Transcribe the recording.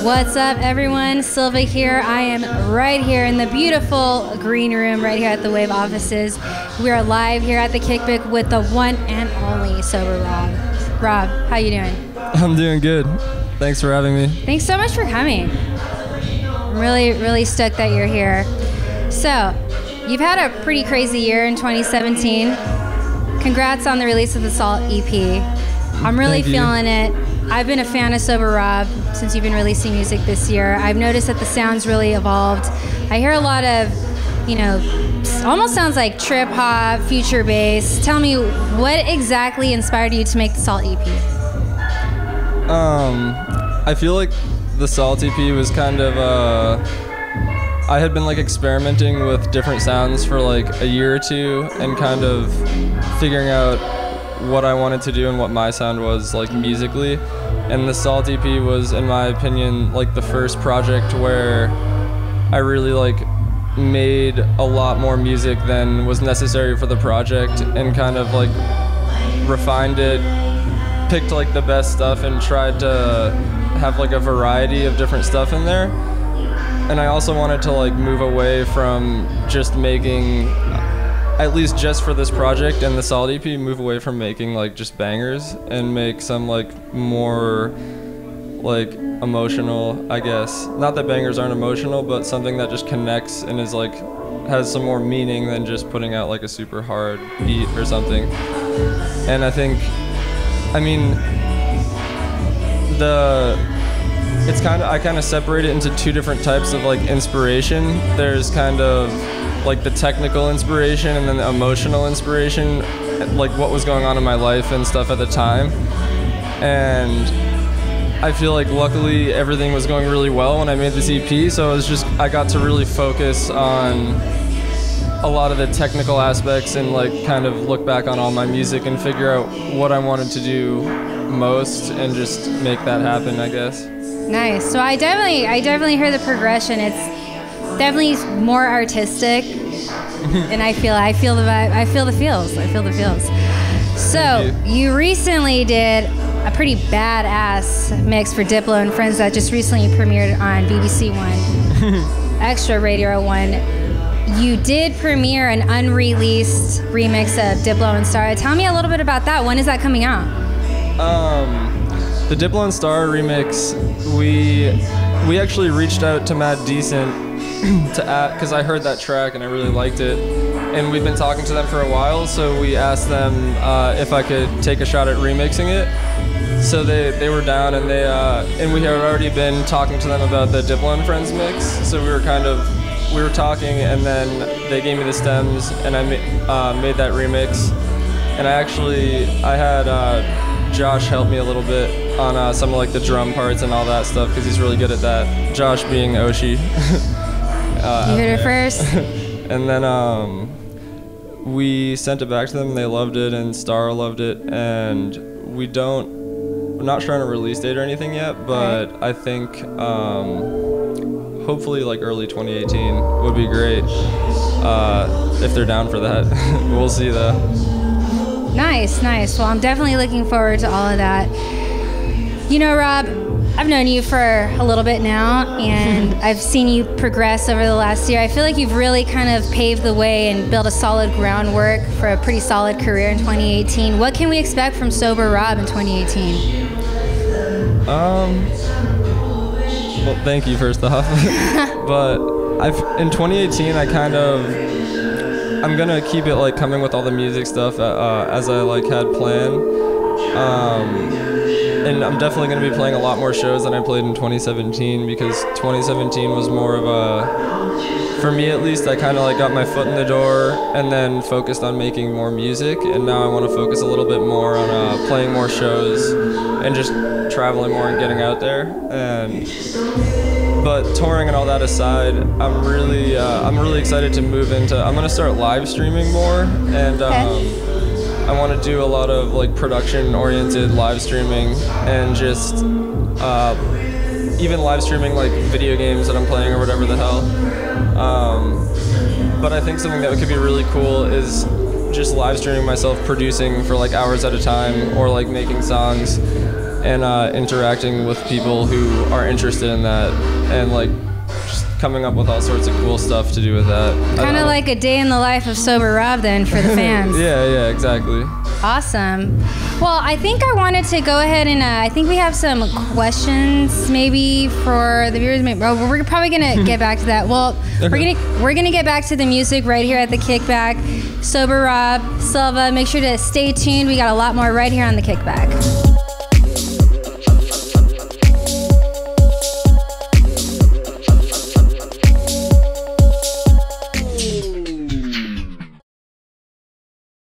What's up, everyone? SiLVA here. I am right here in the beautiful green room right here at the Wave offices. We are live here at the Kickback with the one and only Sober Rob. Rob, how you doing? I'm doing good. Thanks for having me. Thanks so much for coming. I'm really stoked that you're here. So, you've had a pretty crazy year in 2017. Congrats on the release of the Salt EP. I'm really feeling it. I've been a fan of Sober Rob since you've been releasing music this year. I've noticed that the sound's really evolved. I hear a lot of, almost sounds like trip hop, future bass. Tell me, what exactly inspired you to make the Salt EP? I feel like the Salt EP was kind of, I had been like experimenting with different sounds for like a year or two and kind of figuring out what I wanted to do and what my sound was like musically. And the Salt EP was, in my opinion, like the first project where I really like made a lot more music than was necessary for the project and kind of like refined it, picked like the best stuff and tried to have like a variety of different stuff in there. And I also wanted to like move away from just making, at least just for this project and the Salt EP, move away from making like just bangers and make some like more like emotional, I guess. Not that bangers aren't emotional, but something that just connects and is like, has some more meaning than just putting out like a super hard beat or something. And I think, I kind of separate it into two different types of like inspiration. There's kind of like the technical inspiration and then the emotional inspiration, like what was going on in my life and stuff at the time. And I feel like luckily everything was going really well when I made this EP, so I got to really focus on a lot of the technical aspects and like kind of look back on all my music and figure out what I wanted to do most and just make that happen, I guess. Nice. So I definitely hear the progression. It's definitely more artistic, and I feel the vibe. I feel the feels. So you recently did a pretty badass mix for Diplo and Friends that just recently premiered on BBC One, Extra Radio One. You did premiere an unreleased remix of Diplo and Star. Tell me a little bit about that. When is that coming out? The Diplo and Star remix, we actually reached out to Mad Decent to add, because I heard that track and I really liked it, and we've been talking to them for a while, so we asked them if I could take a shot at remixing it. So they were down, and and we had already been talking to them about the Diplo and Friends mix, so we were talking, and then they gave me the stems, and I made that remix. And I had Josh help me a little bit on some of like the drum parts and all that stuff, because he's really good at that. Josh being Oshi. You heard it first. And then we sent it back to them, and they loved it, and Star loved it, and we're not trying to release date or anything yet, but I think hopefully like early 2018 would be great if they're down for that. We'll see though. Nice. Well, I'm definitely looking forward to all of that. You know, Rob, I've known you for a little bit now, and I've seen you progress over the last year. I feel like you've really kind of paved the way and built a solid groundwork for a pretty solid career in 2018. What can we expect from Sober Rob in 2018? Well, thank you first off. But in 2018, I'm gonna keep it like coming with all the music stuff as I like had planned, and I'm definitely gonna be playing a lot more shows than I played in 2017, because 2017 was more of for me at least, I kind of like got my foot in the door and then focused on making more music, and now I want to focus a little bit more on playing more shows and just traveling more and getting out there. But touring and all that aside, I'm really excited to move into. I'm gonna start live streaming more, and I want to do a lot of like production-oriented live streaming, and just even live streaming like video games that I'm playing or whatever the hell. But I think something that could be really cool is just live streaming myself producing for like hours at a time, or like making songs. and interacting with people who are interested in that, and like just coming up with all sorts of cool stuff to do with that. Kind of like a day in the life of Sober Rob then for the fans. Yeah, exactly. Awesome. Well, I think I wanted to go ahead and I think we have some questions maybe for the viewers. We're probably gonna get back to that. Well, okay. we're gonna get back to the music right here at the Kickback. Sober Rob, SiLVA, make sure to stay tuned. We got a lot more right here on the Kickback.